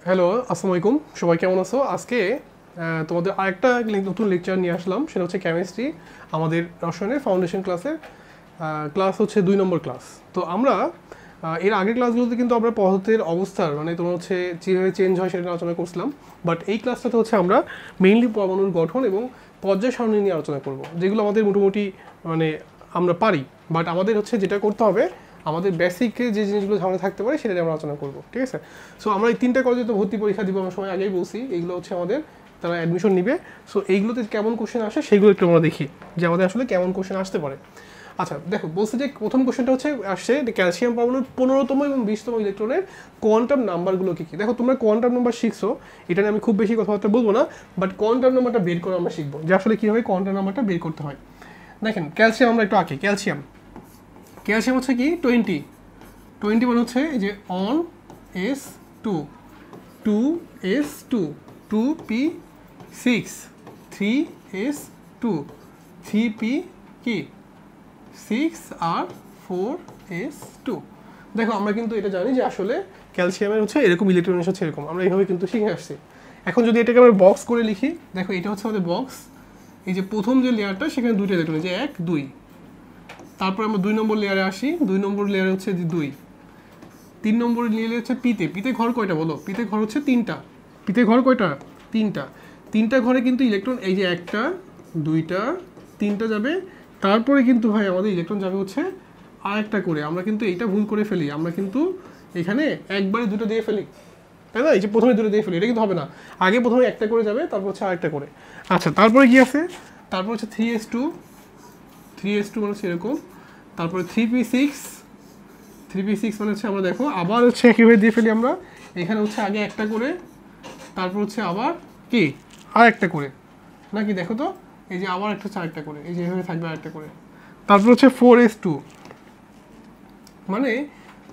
Hello, আসসালামু আলাইকুম। সবাই কেমন আছো? আজকে তোমাদের আরেকটা নতুন লেকচার নিয়ে আসলাম। সেটা হচ্ছে কেমিস্ট্রি, আমাদের রসায়নের ফাউন্ডেশন ক্লাসের ক্লাস হচ্ছে 2 নম্বর ক্লাস। তো আমরা এর আগের ক্লাসগুলোতে কিন্তু আমরা পদার্থের অবস্থার মানে তোমার হচ্ছে যেভাবে চেঞ্জ হয় সেটা নিয়ে আলোচনা করছিলাম। বাট এই ক্লাসটাতে হচ্ছে আমরা মেইনলি পরমাণুর গঠন এবং পর্যায় সারণী নিয়ে আলোচনা করব, যেগুলো আমাদের মোটামুটি মানে আমরা পারি। বাট আমাদের হচ্ছে যেটা করতে হবে, আমাদের বেসিকে যে জিনিসগুলো ঝামেলা থাকতে পারে সেটা নিয়ে আমরা আলোচনা করবো, ঠিক আছে? সো আমরা এই 3টা কলেজে তো ভর্তি পরীক্ষা দিব, আমরা সময় আগেই বলছি। এইগুলো হচ্ছে আমাদের তারা অ্যাডমিশন নিবে। সো এইগুলোতে কেমন কোশ্চেন আসে সেগুলো একটু আমরা দেখি যে আমাদের আসলে কেমন কোশ্চেন আসতে পারে। আচ্ছা দেখো, বলছে যে প্রথম কোশ্চেনটা হচ্ছে আসছে ক্যালসিয়াম পরমাণুর 15তম এবং 20তম ইলেকট্রনের কোয়ান্টাম নাম্বারগুলো কী কী। দেখো তোমরা কোয়ান্টাম নাম্বার শিখছো, এটা নিয়ে আমি খুব বেশি কথাবার্তা বলবো না, বাট কোয়ান্টাম নাম্বারটা বের করে আমরা শিখবো যে আসলে কীভাবে কোয়ান্টাম নাম্বারটা বের করতে হয়। দেখেন ক্যালসিয়াম আমরা একটু আঁকি। ক্যালসিয়াম হচ্ছে কি 20 মানে হচ্ছে এই যে on S two 2s2 2p6 3s2 3p কি 6r4s2। দেখো আমরা কিন্তু এটা জানি যে আসলে ক্যালসিয়ামের হচ্ছে এরকম ইলেকট্রন হচ্ছে এরকম, আমরা এইভাবে কিন্তু শিখে আসছি। এখন যদি এটাকে আমরা বক্স করে লিখি, দেখো এটা হচ্ছে আমাদের বক্স। এই যে প্রথম যে লেয়ারটা সেখানে দুইটা ইলেকট্রন, যে 1 2। তারপর আমরা 2 নম্বর লেয়ারে আসি, 2 নম্বর লেয়ারে হচ্ছে 2। 3 নম্বর লেয়ারে হচ্ছে পিতে ঘর কয়টা বলো? পিতে ঘর হচ্ছে 3টা। পিতে ঘর কয়টা? 3টা ঘরে কিন্তু ইলেকট্রন এই যে 1টা 2টা 3টা যাবে। তারপরে কিন্তু ভাই আমাদের ইলেকট্রন যাবে হচ্ছে আরেকটা করে। আমরা কিন্তু এইটা ভুল করে ফেলি, আমরা কিন্তু এখানে একবারে দুটো দিয়ে ফেলি, তাই না? এই যে প্রথমে দুটো দিয়ে ফেলি, এটা কিন্তু হবে না। আগে প্রথমে একটা করে যাবে, তারপর হচ্ছে আরেকটা করে। আচ্ছা তারপরে কি আছে? তারপর হচ্ছে 3s2 মানে হচ্ছে এরকম। তারপরে 3p6 মানে হচ্ছে আমরা দেখো আবার হচ্ছে একইভাবে দিয়ে ফেলি আমরা। এখানে হচ্ছে আগে একটা করে, তারপর হচ্ছে আবার কি আর একটা করে, নাকি দেখো তো এই যে আবার একটা আরেকটা করে, এই যে এভাবে থাকবে আরেকটা করে। তারপর হচ্ছে 4s2, মানে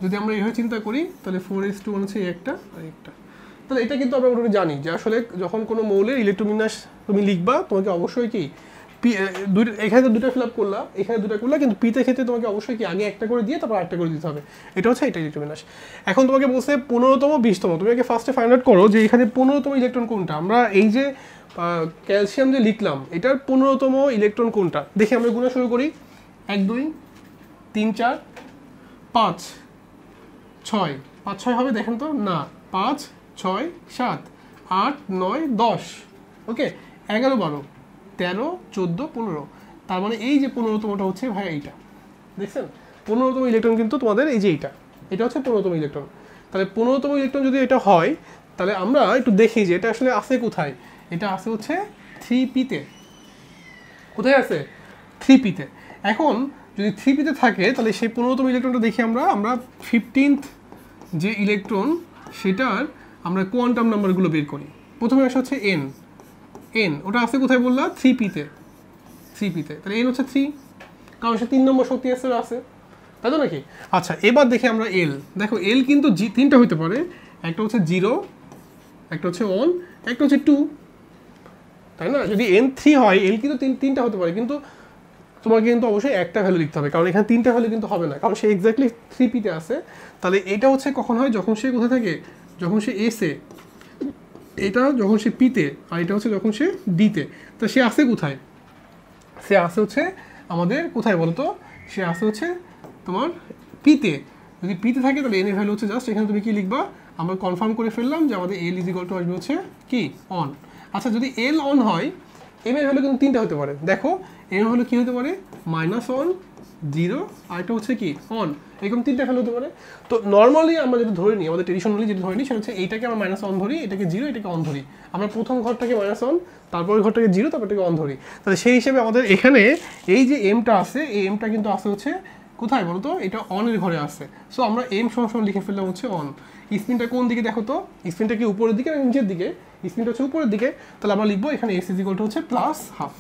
যদি আমরা এইভাবে চিন্তা করি তাহলে 4s2 মানে হচ্ছে একটা আর একটা। তাহলে এটা কিন্তু আমরা মোটামুটি জানি যে আসলে যখন কোনো মৌলের ইলেকট্রোবিন্যাস তুমি লিখবা, তোমাকে অবশ্যই কি এখানে তো দুটো ফিল আপ করলা, এখানে দুটো করলা, কিন্তু পিতে ক্ষেত্রে তোমাকে অবশ্যই কি আগে একটা করে দিয়ে তারপর একটা করে দিতে হবে। এটা হচ্ছে এটা ইলেকট্রোবিন্যাস। এখন তোমাকে বলছে 15তম 20তম, তুমি আগে ফার্স্টে ফাইন্ড আউট করো যে এখানে 15তম ইলেকট্রন কোনটা। আমরা এই যে ক্যালসিয়াম যে লিখলাম এটার 15তম ইলেকট্রন কোনটা দেখে আমরা গুণা শুরু করি। 1 2 3 4 5 6, 5 6 হবে দেখেন তো, না 5 6 7 8 9 10, ওকে 11 12 13 14 15। তার মানে এই যে 15তমটা হচ্ছে ভাই এইটা, দেখছেন? 15তম ইলেকট্রন কিন্তু তোমাদের এই যে এটা হচ্ছে 15তম ইলেকট্রন। তাহলে 15তম ইলেকট্রন যদি এটা হয়, তাহলে আমরা একটু দেখি যে এটা আসলে আছে কোথায়। এটা আছে হচ্ছে 3pতে। কোথায় আছে? 3pতে। এখন যদি 3pতে থাকে তাহলে সেই 15তম ইলেকট্রনটা দেখি আমরা 15th যে ইলেকট্রন সেটার আমরা কোয়ান্টাম নাম্বারগুলো বের করি। প্রথমে আসা হচ্ছে এন, ওটা আছে কোথায় বললা? 3pতে। তাহলে এন হচ্ছে 3, কারণ সে 3 নম্বর শক্তি আছে, তাই তো নাকি? আচ্ছা এবার দেখি আমরা এল। দেখো এল কিন্তু 3টা হইতে পারে, একটা হচ্ছে 0, একটা হচ্ছে 1, একটা হচ্ছে 2, তাই না? যদি এন 3 হয়, এল কিন্তু 3টা হতে পারে, কিন্তু তোমাকে কিন্তু অবশ্যই একটা ভ্যালু লিখতে হবে, কারণ এখানে 3টা ভ্যালু কিন্তু হবে না, কারণ সে এক্স্যাক্টলি 3pতে আছে। তাহলে এটা হচ্ছে কখন হয়? যখন সে কোথায় থাকে? যখন সে এসে, এটা যখন সে পিতে, আর এটা হচ্ছে যখন সে ডিতে। তো সে আসে কোথায়? সে আসে হচ্ছে আমাদের কোথায় বলতো? সে আসে হচ্ছে তোমার পিতে। যদি পিতে থাকে তাহলে এন এর ভ্যালু হচ্ছে জাস্ট এখানে তুমি কি লিখবা? আমরা কনফার্ম করে ফেললাম যে আমাদের এল ইজ ইকুয়াল টু আসবে হচ্ছে কি অন। আচ্ছা যদি এল অন হয়, এম এর ভ্যালু কিন্তু 3টা হতে পারে। দেখো এম এর ভ্যালু কি হতে পারে? -1 0 আর এটা হচ্ছে কি অন, এরকম 3টা ভ্যালু হতে পারে। তো নর্মালি আমরা যদি ধরে নিই, আমাদের ট্রেডিশনালি যেটা ধরে নিই সেটা হচ্ছে এইটাকে আমরা -1 ধরি, এটাকে 0, এটাকে অন ধরি। আমরা প্রথম ঘরটাকে -1, তারপর ঘরটাকে 0, তারপর এটাকে অন ধরি। তাহলে সেই হিসেবে আমাদের এখানে এই যে এমটা আছে, এই এমটা কিন্তু আসে হচ্ছে কোথায় বলতো? এটা অনের ঘরে আসে। সো আমরা এম সমান লিখে ফেললাম হচ্ছে অন। স্পিনটা কোন দিকে দেখো তো? স্পিনটা কি উপরের দিকে না নিচের দিকে? স্পিনটা হচ্ছে উপরের দিকে। তাহলে আমরা লিখবো এখানে এস ইজ ইকুয়াল টু হচ্ছে +½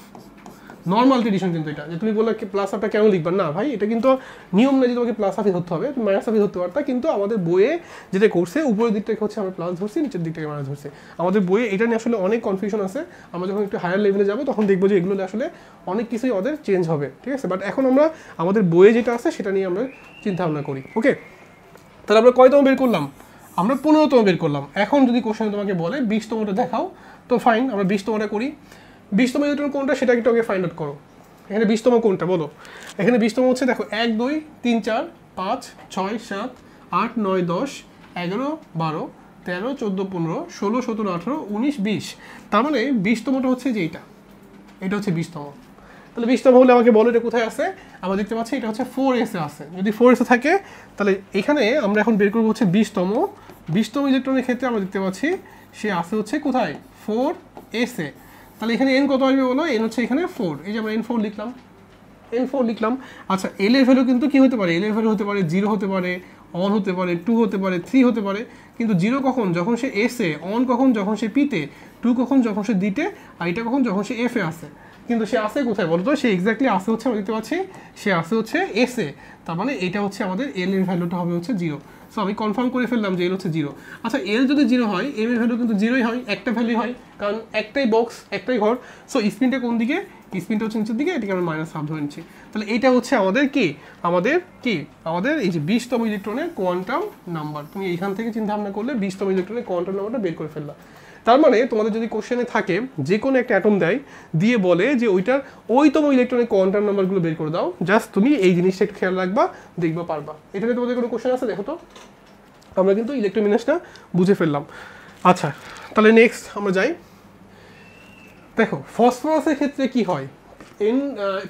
নর্মাল ট্রেডিশন। কিন্তু এটা যে তুমি বললে +½ কেন লিখবা না ভাই, এটা কিন্তু নিয়ম না যে তোমাকে +½ ধরতে হবে, তুমি -½ ধরতে পারতা। কিন্তু আমাদের বইয়ে যেটা করছে উপরের দিকটাকে হচ্ছে আমরা প্লাস ধরছি, নিচের দিকটাকে মাইনাস ধরছি। আমাদের বইয়ে এটা নিয়ে আসলে অনেক কনফিউশন আছে। আমরা যখন একটু হায়ার লেভেলে যাবো তখন দেখবো যে এগুলো আসলে অনেক কিছুই আমাদের চেঞ্জ হবে, ঠিক আছে? বাট এখন আমরা আমাদের বইয়ে যেটা আছে সেটা নিয়ে আমরা চিন্তা ভাবনা করি, ওকে? তাহলে আমরা কয়তম বের করলাম? আমরা 15তম বের করলাম। এখন যদি কোশ্চেনে তোমাকে বলে 20তমটা দেখাও, তো ফাইন, আমরা 20তমটা করি। 20তম ইলেকট্রন কোনটা সেটা একটু আগে ফাইন্ড আউট করো। এখানে 20তম কোনটা বলো? এখানে 20তম হচ্ছে দেখো 1 2 3 4 5 6 7 8 9 10 11 12 13 14 15 16 17 18 19 20। তার মানে 20তমটা হচ্ছে যে এটা হচ্ছে 20তম। তাহলে 20তম হলে আমাকে বলো এটা কোথায় আছে? আমরা দেখতে পাচ্ছি এটা হচ্ছে 4s এ আছে। যদি 4s এ থাকে তাহলে এখানে আমরা এখন বের করবো হচ্ছে 20তম ইলেকট্রনের ক্ষেত্রে আমরা দেখতে পাচ্ছি সে আছে হচ্ছে কোথায়? 4s এ। তাহলে এখানে n কত আসবে বলো? n হচ্ছে এখানে 4। এই যে আমরা n4 লিখলাম। আচ্ছা, l এর ভ্যালু কিন্তু কি হতে পারে? l এর ভ্যালু হতে পারে 0 হতে পারে, 1 হতে পারে, 2 হতে পারে, 3 হতে পারে। কিন্তু 0 কখন? যখন সে s এ, 1 কখন? যখন সে p তে, 2 কখন? যখন সে d তে, আর এটা কখন? যখন সে f এ আসে। কিন্তু সে আসে কোথায় বলো তো? সে এক্স্যাক্টলি আসে হচ্ছে, আমরা দেখতে পাচ্ছি সে আসে হচ্ছে s এ। তার মানে এটা হচ্ছে আমাদের l এর ভ্যালুটা হবে হচ্ছে 0। সো আমি কনফার্ম করে ফেললাম যে l হচ্ছে 0। আচ্ছা, l যদি 0 হয়, m এর ভ্যালু কিন্তু 0ই হয়, একটা ভ্যালুই হয়, কারণ একটাই বক্স, একটাই ঘর। সো স্পিনটা কোন দিকে? স্পিনটা হচ্ছে নিচের দিকে, এটাকে আমরা -1/2 ধরে নিচ্ছি। তাহলে এটা হচ্ছে আমাদের কি? আমাদের এই যে 20তম ইলেকট্রনের কোয়ান্টাম নাম্বার। তুমি এখান থেকে চিন্তা ভাবনা করলে 20তম ইলেকট্রনের কোয়ান্টাম নাম্বারটা বের করে ফেললা। তার মানে তোমাদের যদি কোশ্চেনে থাকে যে কোনো একটা অ্যাটম দেয়, দিয়ে বলে যে ওইটার ওইতম ইলেকট্রনের কোয়ান্টাম নাম্বারগুলো বের করে দাও, জাস্ট তুমি এই জিনিসটা একটু খেয়াল রাখবা, দেখবা পারবা। এখানে তোমাদের কোনো কোশ্চেন আছে? দেখো তো, আমরা কিন্তু ইলেকট্রোমিনাসটা বুঝে ফেললাম। আচ্ছা, তাহলে নেক্সট আমরা যাই। দেখো, ফসফরাসের ক্ষেত্রে কি হয়?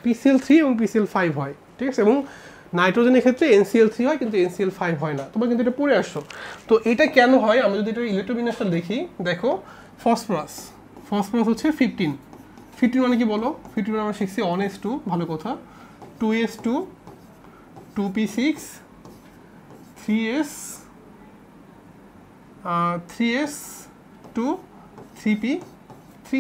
PCl3 এবং PCl5 হয়, ঠিক আছে? এবং নাইট্রোজেনের ক্ষেত্রে NCl3 হয়, কিন্তু NCl5 হয় না। তোমরা কিন্তু এটা পড়ে আসছো। তো এটা কেন হয়? আমরা যদি এটা ইলেকট্রোবিন্যাসটা দেখি, দেখো ফসফরাস হচ্ছে 15 মানে কি বলো? 15 মানে আমরা শিখছি 1s2, ভালো কথা, 2s2, 2p6, 3s2, 3p3।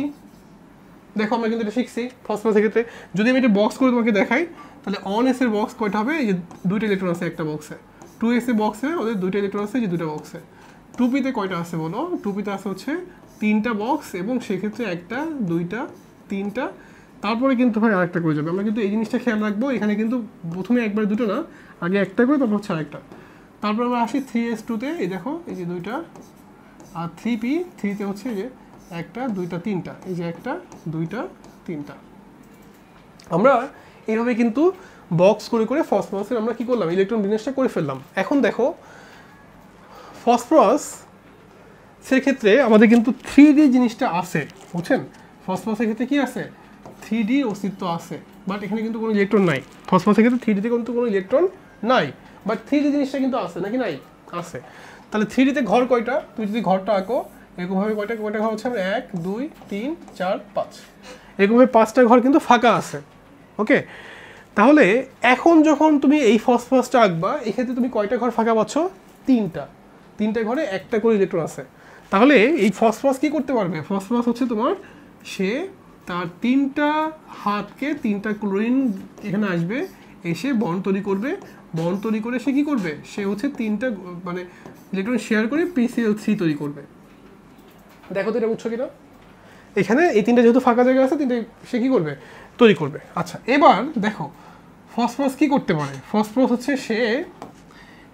দেখো আমরা কিন্তু এটা শিখছি ফসফরাসের ক্ষেত্রে। যদি আমি এটা বক্স করে তোমাকে দেখাই, তাহলে 1s এর বক্স কয়টা হবে? এই যে 2টা ইলেকট্রন আছে একটা বক্সে। 2s এর বক্সে ওদের 2টা ইলেকট্রন আছে, যে 2টা বক্সে। 2p তে কয়টা আছে বলো? 2p তে আছে হচ্ছে 3টা বক্স, এবং সেক্ষেত্রে 1টা 2টা 3টা, তারপরে কিন্তু ভাই আরেকটা করে যাবে। আমরা কিন্তু এই জিনিসটা খেয়াল রাখবো, এখানে কিন্তু প্রথমে একবার দুটো না, আগে একটা করে, তারপর হচ্ছে আরেকটা। তারপর আমরা আসি 3s2 তে, এই দেখো এই যে 2টা, আর 3p3 তে হচ্ছে এই যে 1টা 2টা 3টা, এই যে 1টা 2টা 3টা। আমরা এইভাবে কিন্তু বক্স করে করে ফসফরাসের আমরা কি করলাম? ইলেকট্রন বিন্যাসটা করে ফেললাম। এখন দেখো ফসফরাস সেক্ষেত্রে আমাদের কিন্তু 3D জিনিসটা আছে, বুঝছেন? ফসফরাসের ক্ষেত্রে কি আছে? 3D অস্তিত্ব আছে, বাট এখানে কিন্তু কোনো ইলেকট্রন নাই। ফসফরাসের ক্ষেত্রে 3D তে কিন্তু কোনো ইলেকট্রন নাই, বাট 3D জিনিসটা কিন্তু আছে, নাকি নাই? আছে। তাহলে 3D তে ঘর কয়টা? তুই যদি ঘরটা আঁকো এরকমভাবে, কয়টা ঘর হচ্ছে? 1 2 3 4 5, এরকমভাবে 5টা ঘর কিন্তু ফাঁকা আছে। ওকে, তাহলে এখন যখন তুমি এই ফসফরাসটা আঁকবা, এক্ষেত্রে তুমি কয়টা ঘর ফাঁকা পাচ্ছ? 3টা ঘরে 1টা করে ইলেকট্রন আছে। তাহলে এই ফসফরাস কি করতে পারবে? ফসফরাস হচ্ছে তোমার, সে তার 3টা হাতকে 3টা ক্লোরিন এখানে আসবে, এসে বন্ড তৈরি করবে। বন্ড তৈরি করে সে কি করবে? সে হচ্ছে 3টা মানে ইলেকট্রন শেয়ার করে PCl3 তৈরি করবে। দেখো তো এটা বুঝছো কিনা? এখানে এই 3টা যেহেতু ফাঁকা জায়গা আছে, 3টা সে কি করবে? তৈরি করবে। আচ্ছা, এবার দেখো ফসফরাস কি করতে পারে? ফসফরাস হচ্ছে সে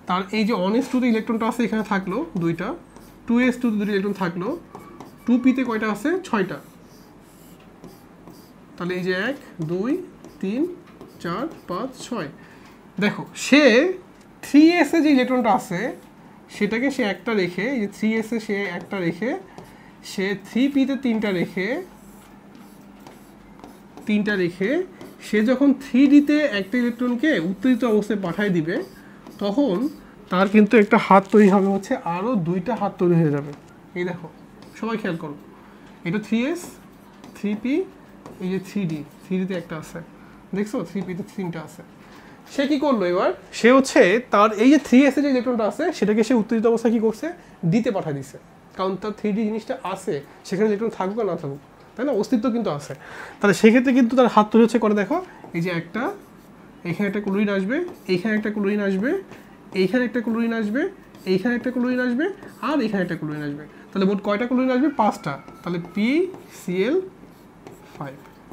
তার এই যে 1s2 তে ইলেকট্রনটা আছে, এখানে থাকলো 2টা, 2s2 তে 2টা ইলেকট্রন থাকলো, 2p তে কয়টা আছে? 6টা। তাহলে এই যে 1 2 3 4 5 6। দেখো সে 3s এ যে ইলেকট্রনটা আছে সেটাকে সে একটা রেখে, এই যে 3s এ সে একটা রেখে, সে 3p তে 3টা রেখে সে যখন 3d তে একটা ইলেকট্রনকে উত্তেজিত অবস্থায় পাঠিয়ে দিবে, তখন তার কিন্তু একটা হাত তৈরি হবে হচ্ছে, আরও 2টা হাত তৈরি হয়ে যাবে। এই দেখো সবাই খেয়াল করো, এটা 3s 3p, এই যে 3d তে একটা আছে, দেখছো 3p তে 3টা আছে। সে কি করলো? এবার সে হচ্ছে তার এই যে 3s এ যে ইলেকট্রনটা আছে সেটাকে সে উত্তেজিত অবস্থায় কি করছে? d-তে পাঠিয়ে দিছে, কারণ তার 3d জিনিসটা আছে, সেখানে ইলেকট্রন থাকুক আর না থাকুক, তাই না? অস্তিত্ব কিন্তু আছে। তাহলে সেক্ষেত্রে কিন্তু তার হাত তৈরি হচ্ছে করে, দেখো এই যে একটা, এখানে একটা ক্লোরিন আসবে, এইখানে একটা ক্লোরিন আসবে, এইখানে একটা ক্লোরিন আসবে, এইখানে একটা ক্লোরিন আসবে, আর এখানে একটা ক্লোরিন আসবে। তাহলে মোট কয়টা ক্লোরিন আসবে? 5টা। তাহলে PCl5,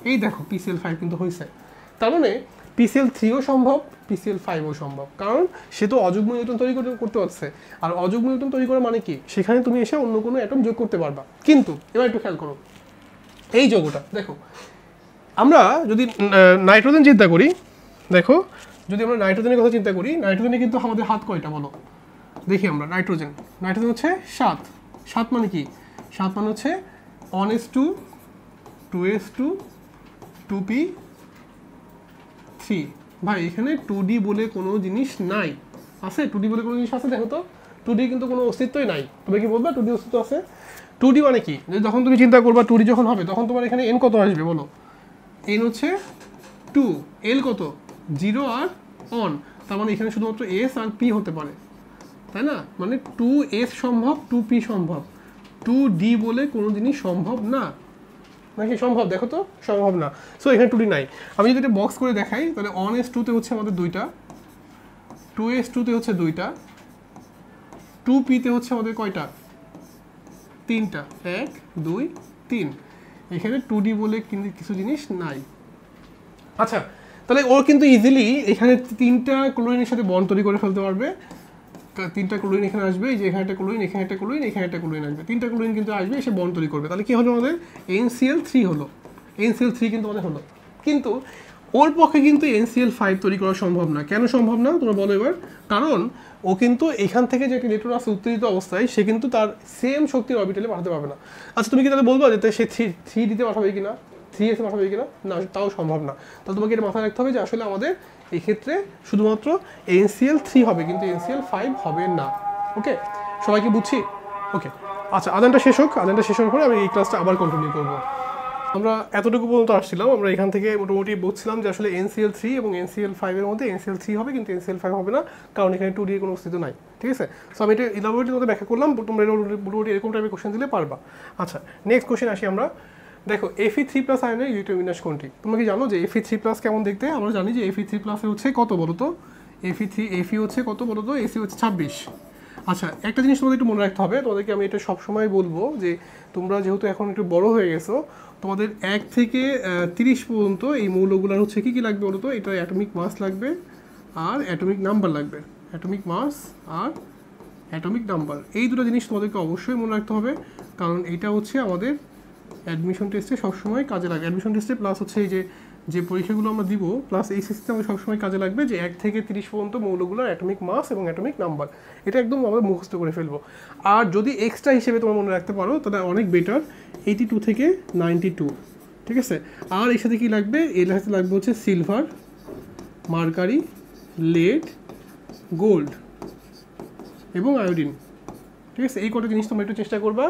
এই দেখো PCl5 কিন্তু হয়েছে। তার মানে PCl3ও সম্ভব, PCl5ও সম্ভব, কারণ সে তো অযুগ্ম নিউট্রন তৈরি করতে হচ্ছে। আর অযুগ্ম নিউট্রন তৈরি করা মানে কি, সেখানে তুমি এসে অন্য কোনো অ্যাটম যোগ করতে পারবা। কিন্তু এবার একটু খেয়াল করো এই যৌগটা দেখো, আমরা যদি নাইট্রোজেন চিন্তা করি, দেখো যদি আমরা নাইট্রোজেনের কথা চিন্তা করি, নাইট্রোজেনে কিন্তু আমাদের হাত কয়টা বলো দেখি আমরা। নাইট্রোজেন হচ্ছে 7। 7 মানে কি, 7 মানে হচ্ছে 1s2 2s2 2p3। ভাই এখানে 2d বলে কোনো জিনিস নাই, আছে 2d বলে কোনো জিনিস আছে দেখো তো, 2d কিন্তু কোনো অস্তিত্বই নাই। তুমি কি বলবা 2d অস্তিত্ব আছে? 2d মানে কি, যখন তুমি চিন্তা করবা 2d যখন হবে তখন তোমার এখানে n কত আসবে বলো? n হচ্ছে 2, l কত 0 আর 1, তার মানে এখানে শুধুমাত্র s আর p হতে পারে, তাই না? মানে 2s সম্ভব, 2p সম্ভব, 2d বলে কোনো জিনিস সম্ভব না, নাকি সম্ভব? দেখো তো সম্ভব না। সো এখানে 2d নাই। আমি যদি এটা বক্স করে দেখাই তাহলে 1s2 তে হচ্ছে আমাদের 2টা, 2s2 তে হচ্ছে 2টা, 2p তে হচ্ছে আমাদের কয়টা? 3টা, 1 2 3। এখানে 2d বলে কিন্তু কিছু জিনিস নাই। আচ্ছা তাহলে ওর কিন্তু ইজিলি এখানে 3টা ক্লোরিনের সাথে বন্ড তৈরি করে ফেলতে পারবে। 3টা ক্লোরিন এখানে আসবে, এই যে এখানে একটা ক্লোরিন, এখানে একটা ক্লোরিন, এখানে একটা ক্লোরিন আসবে, 3টা ক্লোরিন কিন্তু আসবে, এসে বন্ড তৈরি করবে। তাহলে কি হলো আমাদের? NCl3 হলো। NCl3 কিন্তু আমাদের হলো। কিন্তু ওর পক্ষে কিন্তু NCl5 তৈরি করা সম্ভব না। কেন সম্ভব না তোমরা বলো এবার? কারণ ও কিন্তু এখান থেকে যে ইলেকট্রন আছে উত্তেজিত অবস্থায়, সে কিন্তু তার সেম শক্তির অরবিটালে পাঠাতে পারবে না। আচ্ছা তুমি কি তাহলে বলবো যে সে 3 দিতে পাঠাবে কিনা, 3s এ পাঠাবে কিনা? না, তাও সম্ভব না। তাহলে তোমাকে এটা মাথায় রাখতে হবে যে আসলে আমাদের এই ক্ষেত্রে শুধুমাত্র NCl3 হবে, কিন্তু NCl5 হবে না। ওকে, সবাই কি বুঝছি? ওকে আচ্ছা, আদানটা শেষ হোক, আদানটা শেষ হওয়ার পরে আমি এই ক্লাসটা আবার কন্টিনিউ করবো। আমরা এতটুকু পর্যন্ত আসছিলাম, আমরা এখান থেকে মোটামুটি বুঝছিলাম যে আসলে NCl3 এবং NCl5 এর মধ্যে NCl3 হবে কিন্তু NCl5 হবে না, কারণ এখানে 2d এর কোনো অস্তিত্ব নাই। ঠিক আছে, সো আমি এটা ইলাবোরেটলি তোমাদের ব্যাখ্যা করলাম, তোমরা মোটামুটি এরকম টাইপের কোশ্চেন দিলে পারবা। আচ্ছা নেক্সট কোশ্চেন আসি আমরা। দেখো Fe3+ আয়নের ইলেকট্রন বিন্যাস কোনটি? তোমরা কি জানো যে Fe3+ কেমন দেখতে? আমরা জানি যে Fe3+ এর হচ্ছে কত বলো তো? Fe হচ্ছে কত বলো তো? Ac হচ্ছে 26। আচ্ছা একটা জিনিস তোমাদের একটু মনে রাখতে হবে, তোমাদেরকে আমি এটা সবসময় বলবো যে তোমরা যেহেতু এখন একটু বড় হয়ে গেছো, তোমাদের 1 থেকে 30 পর্যন্ত এই মৌলগুলোর হচ্ছে কি লাগবে বলো তো? এটা অ্যাটমিক মাস লাগবে আর অ্যাটমিক নাম্বার লাগবে। অ্যাটমিক মাস আর অ্যাটমিক নাম্বার, এই দুটো জিনিস তোমাদেরকে অবশ্যই মনে রাখতে হবে, কারণ এটা হচ্ছে আমাদের অ্যাডমিশন টেস্টে সবসময় কাজে লাগে। অ্যাডমিশন টেস্টে প্লাস হচ্ছে এই যে পরীক্ষাগুলো আমরা দিব, প্লাস এই সিস্টেমে সবসময় কাজে লাগবে যে 1 থেকে 30 পর্যন্ত মৌলগুলোর অ্যাটমিক মাস এবং অ্যাটমিক নাম্বার, এটা একদম আমরা মুখস্থ করে ফেলবো। আর যদি এক্সট্রা হিসেবে তোমরা মনে রাখতে পারো তাহলে অনেক বেটার, 82 থেকে 92। ঠিক আছে, আর এর সাথে কী লাগবে? এর সাথে লাগবে হচ্ছে সিলভার, মার্কারি, লেড, গোল্ড এবং আয়োডিন। ঠিক আছে, এই কটা জিনিস তোমরা একটু চেষ্টা করবা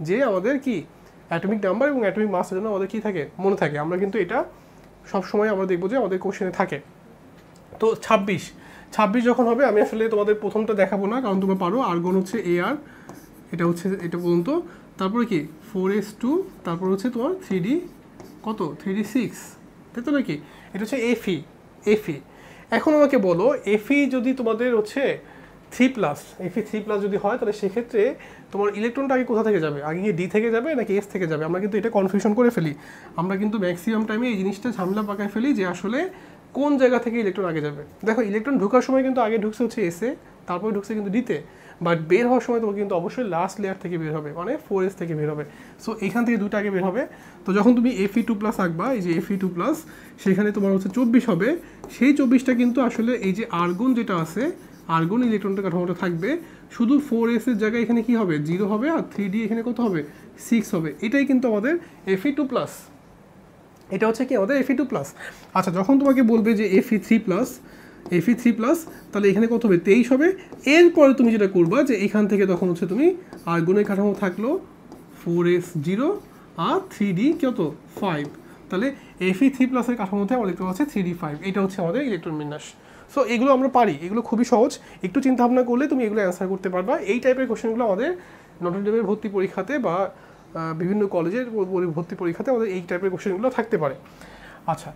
যে আমাদের কি অ্যাটমিক নাম্বার এবং অ্যাটমিক মাসের জন্য আমাদের কী থাকে, মনে থাকে। আমরা কিন্তু এটা সবসময় আমরা দেখবো যে আমাদের কোশ্চেনে থাকে। তো 26 যখন হবে, আমি আসলে তোমাদের প্রথমটা দেখাবো না, কারণ তোমরা পারো। আর্গন হচ্ছে AR, এটা হচ্ছে এটা পর্যন্ত, তারপরে কি 4s2, তারপর হচ্ছে তোমার 3d কত 3d6, তাই তো নাকি? এটা হচ্ছে Fe। এখন আমাকে বলো Fe যদি তোমাদের হচ্ছে 3+, Fe3+ যদি হয়, তাহলে সেক্ষেত্রে তোমার ইলেকট্রনটা আগে কোথা থেকে যাবে? আগে কি ডি থেকে যাবে নাকি এস থেকে যাবে? আমরা কিন্তু এটা কনফিউশন করে ফেলি, আমরা কিন্তু ম্যাক্সিমাম টাইমে এই জিনিসটা ঝামেলা পাকায় ফেলি যে আসলে কোন জায়গা থেকে ইলেকট্রন আগে যাবে। দেখো ইলেকট্রন ঢোকার সময় কিন্তু আগে ঢুকছে হচ্ছে এসে, তারপরে ঢুকছে কিন্তু ডিতে, বাট বের হওয়ার সময় তোমার কিন্তু অবশ্যই লাস্ট লেয়ার থেকে বের হবে, মানে 4s থেকে বের হবে। সো এখান থেকে দুটো আগে বের হবে। তো যখন তুমি Fe2+ আঁকবা, এই যে Fe2+, সেখানে তোমার হচ্ছে 24 হবে। সেই 24টা কিন্তু আসলে এই যে আর্গন যেটা আছে, আর্গন ইলেকট্রনটা কাঠামোটা থাকবে, শুধু 4s এর জায়গায় এখানে কি হবে 0 হবে, আর 3d এখানে কত হবে 6 হবে। এটাই কিন্তু আমাদের Fe2+, এটা হচ্ছে কি আমাদের Fe2+। আচ্ছা যখন তোমাকে বলবে যে Fe3+, তাহলে এখানে কত হবে 23 হবে। এরপরে তুমি যেটা করবা যে এখান থেকে তখন হচ্ছে তুমি আর্গনের কাঠামো থাকলো 4s 0 আর 3d কত 5, তাহলে Fe3+ এর কাঠামোতে আমরা দেখতে পাচ্ছি 3d 5। এটা হচ্ছে আমাদের ইলেকট্রন বিন্যাস। সো এগুলো আমরা পারি, এগুলো খুবই সহজ, একটু চিন্তা ভাবনা করলে তুমি এগুলো অ্যান্সার করতে পারবা। এই টাইপের কোশ্চেনগুলো আমাদের নটর ডেমের ভর্তি পরীক্ষাতে বা বিভিন্ন কলেজের ভর্তি পরীক্ষাতে আমাদের এই টাইপের কোশ্চেনগুলো থাকতে পারে। আচ্ছা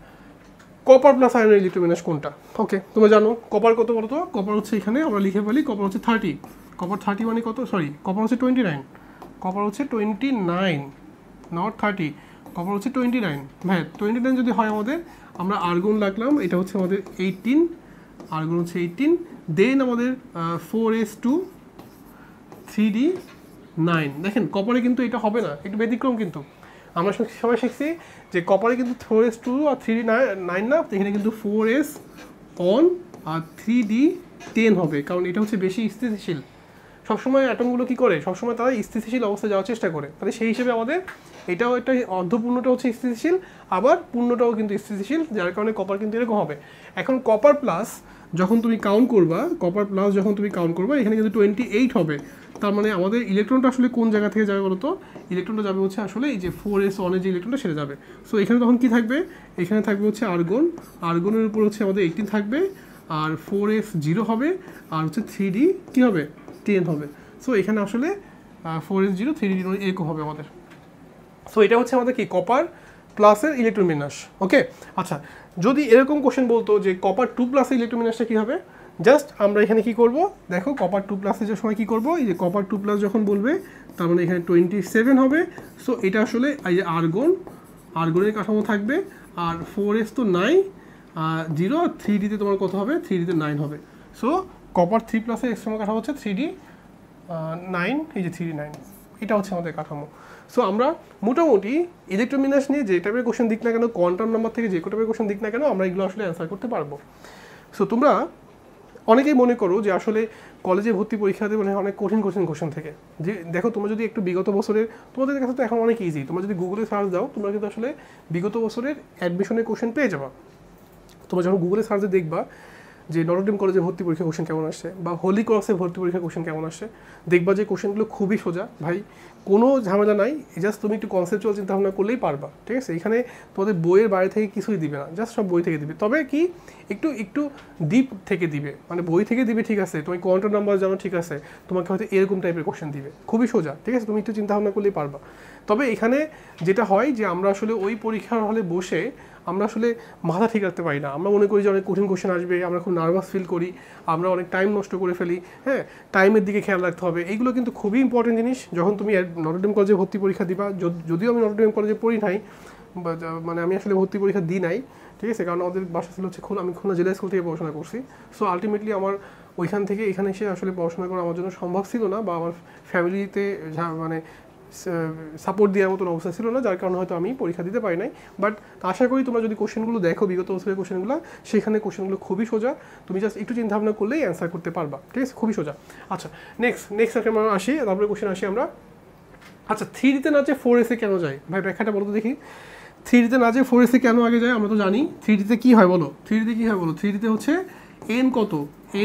কপার প্লাস আয়রনের ইলেকট্রন বিন্যাস কোনটা? ওকে তোমরা জানো কপার কত বলো তো? কপার হচ্ছে এখানে আমরা লিখে ফেলি, কপার হচ্ছে 30। কপার 30 মানে কত? সরি, কপার হচ্ছে 29। কপার হচ্ছে 29, নট 30। কপার হচ্ছে 29। ভাই 29 যদি হয় আমাদের, আমরা আর্গন লাগলাম, এটা হচ্ছে আমাদের 18, আর্গন হচ্ছে 18, দেন আমাদের 4s2 3d9। দেখেন কপারে কিন্তু এটা হবে না, একটু ব্যতিক্রম কিন্তু। আমরা সবাই শিখছি যে কপারে কিন্তু 4s2 আর 3d9 না, এখানে কিন্তু 4s অন আর 3d10 হবে, কারণ এটা হচ্ছে বেশি স্থিতিশীল। সবসময় অ্যাটমগুলো কী করে, সবসময় তারা স্থিতিশীল অবস্থায় যাওয়ার চেষ্টা করে, তাহলে সেই হিসেবে আমাদের এটাও একটা অর্ধপূর্ণটা হচ্ছে স্থিতিশীল, আবার পূর্ণটাও কিন্তু স্থিতিশীল, যার কারণে কপার কিন্তু এরকম হবে। এখন কপার প্লাস যখন তুমি কাউন্ট করবা, কপার প্লাস যখন তুমি কাউন্ট করবা, এখানে কিন্তু 28 হবে। তার মানে আমাদের ইলেকট্রনটা আসলে কোন জায়গা থেকে যাবে বলো তো? ইলেকট্রনটা যাবে হচ্ছে আসলে এই যে 4s1 যে ইলেকট্রনটা সেটা যাবে। সো এখানে তখন কি থাকবে, এখানে থাকবে হচ্ছে আর্গন, আর্গনের উপর হচ্ছে আমাদের 18 থাকবে, আর 4s0 হবে, আর হচ্ছে 3d কী হবে, 10 হবে। সো এখানে আসলে 4s0 3d এরকম হবে আমাদের। সো এটা হচ্ছে আমাদের কি কপার প্লাসের ইলেকট্রন বিন্যাস। ওকে, আচ্ছা, যদি এরকম কোশ্চেন বলতো যে কপার 2 প্লাসের ইলেকট্রন বিন্যাসটা কী হবে, জাস্ট আমরা এখানে কি করব, দেখো কপার 2 প্লাসের যে সময় কী করবো, এই যে কপার 2 প্লাস যখন বলবে, তার মানে এখানে 27 হবে। সো এটা আসলে এই যে আর্গন, আর্গনের কাঠামো থাকবে, আর 4s তো নাই, 0, আর 3dতে তোমার কত হবে, 3dতে 9 হবে। সো কপার 3 প্লাসের এক্সট্রা কাঠামো হচ্ছে 3d9, এই যে 3d9, এটা হচ্ছে আমাদের কাঠামো। সো আমরা মোটামুটি ইলেকট্রন বিন্যাস নিয়ে যে টাইপের কোশ্চেন দিক না কেন, কোয়ান্টাম নাম্বার থেকে যে টাইপের কোশ্চেন দিক না কেন, আমরা এগুলো আসলে অ্যান্সার করতে পারবো। সো তোমরা অনেকেই মনে করো যে আসলে কলেজে ভর্তি পরীক্ষাতে মানে অনেক কঠিন কঠিন কোশ্চেন থেকে, যে দেখো তোমরা যদি একটু বিগত বছরের, তোমাদের কাছে তো এখন অনেক ইজি, তোমরা যদি গুগলে সার্চ দাও, তোমরা কিন্তু আসলে বিগত বছরের অ্যাডমিশনের কোশ্চেন পেয়ে যাবা। তোমরা যখন গুগলে সার্চে দেখবা যে নটরডেম কলেজে ভর্তি পরীক্ষা কোশ্চেন কেমন আসছে, বা হোলি ক্রসে ভর্তি পরীক্ষা কোশ্চেন কেমন আসছে, দেখবা যে কোশ্চেনগুলো খুবই সোজা ভাই, কোনো ঝামেলা নাই, জাস্ট তুমি একটু কনসেপচুয়াল চিন্তাভাবনা করলেই পারবা, ঠিক আছে? এখানে তোমাদের বইয়ের বাইরে থেকে কিছুই দিবে না, জাস্ট সব বই থেকে দিবে। তবে কি একটু একটু ডিপ থেকে দিবে, মানে বই থেকে দিবে, ঠিক আছে, তুমি কোয়ান্টাম নাম্বার জানো, ঠিক আছে, তোমাকে হয়তো এরকম টাইপের কোশ্চেন দিবে, খুবই সোজা, ঠিক আছে, তুমি একটু চিন্তাভাবনা করলেই পারবা। তবে এখানে যেটা হয় যে আমরা আসলে ওই পরীক্ষার হলে বসে আমরা আসলে মাথা ঠিক রাখতে পারি না, আমরা মনে করি যে অনেক কঠিন কোশ্চেন আসবে, আমরা খুব নার্ভাস ফিল করি, আমরা অনেক টাইম নষ্ট করে ফেলি। হ্যাঁ, টাইমের দিকে খেয়াল রাখতে হবে, এইগুলো কিন্তু খুবই ইম্পর্টেন্ট জিনিস যখন তুমি নটরডেম কলেজে ভর্তি পরীক্ষা দিবা। যদিও আমি নটরডেম কলেজে পড়ি নাই, মানে আমি আসলে ভর্তি পরীক্ষা দিই নাই, ঠিক আছে, কারণ আমাদের বাসা ছিল হচ্ছে আমি খুলনা জেলা স্কুল থেকে পড়াশোনা করছি। সো আলটিমেটলি আমার ওইখান থেকে এখানে এসে আসলে পড়াশোনা করা আমার জন্য সম্ভব ছিল না, বা আমার ফ্যামিলিতে মানে সাপোর্ট দেওয়ার মতন অবস্থা ছিল না, যার কারণে হয়তো আমি পরীক্ষা দিতে পারি নাই। বাট আশা করি তোমরা যদি কোশ্চেনগুলো দেখো, বিগত বছরের কোশ্চেনগুলো, সেখানে কোশ্চেনগুলো খুবই সোজা, তুমি জাস্ট একটু চিন্তাভাবনা করলেই অ্যান্সার করতে পারবা, ঠিক আছে, খুবই সোজা। আচ্ছা, নেক্সট আমরা আসি, তারপরে কোশ্চেন আসি আমরা। আচ্ছা, 3D-তে না যে 4S-এ কেন যায় ভাই, ব্যাখ্যাটা বলো তো দেখি। 3D-তে না যে 4S-এ কেন আগে যায়, আমরা তো জানি 3D-তে কী হয় বলো, 3D-তে কী হয় বলো, 3D-তে হচ্ছে n কত,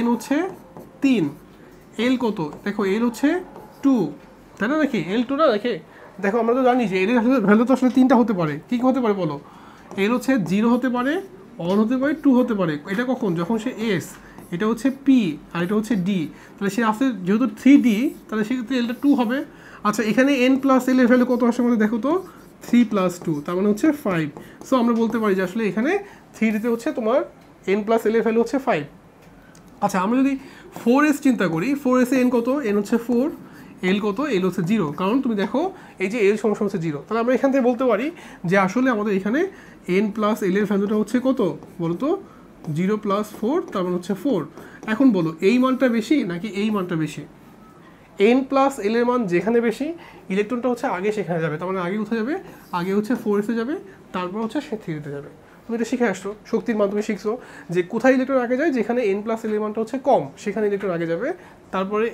n হচ্ছে 3, l কত, দেখো l হচ্ছে 2, তাই না, নাকি L2 না, দেখে দেখো আমরা তো জানি যে এর ভ্যালু তো আসলে 3টা হতে পারে, কী হতে পারে বলো, L হচ্ছে 0 হতে পারে, 1 হতে পারে, 2 হতে পারে। এটা কখন, যখন সে S, এটা হচ্ছে P, আর এটা হচ্ছে D, তাহলে সে আসলে যেহেতু 3D, তাহলে সেক্ষেত্রে Lটা 2 হবে। আচ্ছা, এখানে n প্লাস L এর ভ্যালু কত আসে আমাদের দেখো তো, 3 + 2, তার মানে হচ্ছে 5। সো আমরা বলতে পারি যে আসলে এখানে 3D-তে হচ্ছে তোমার n প্লাস L এর ভ্যালু হচ্ছে 5। আচ্ছা, আমরা যদি 4S চিন্তা করি, 4S-এ n কত, n হচ্ছে 4, L কত, L হচ্ছে 0, কারণ তুমি দেখো এই যে L সমস্যা হচ্ছে 0, তাহলে আমরা এখান থেকে বলতে পারি যে আসলে আমাদের এখানে n প্লাস L এর ভ্যালুটা হচ্ছে কত বলো তো, 0 + 4, তার মানে হচ্ছে 4। এখন বলো এই মানটা বেশি নাকি এই মানটা বেশি? n প্লাস L এর মান যেখানে বেশি, ইলেকট্রনটা হচ্ছে আগে সেখানে যাবে, তার মানে আগে কোথায় যাবে, আগে হচ্ছে 4S-এ যাবে, তারপর হচ্ছে সে 3D-তে যাবে। তুমি এটা শিখে আসছো, শক্তির মান তুমি শিখছো যে কোথায় ইলেকট্রন আগে যায়, যেখানে n প্লাস L এর মানটা হচ্ছে কম, সেখানে ইলেকট্রন আগে যাবে, তারপরে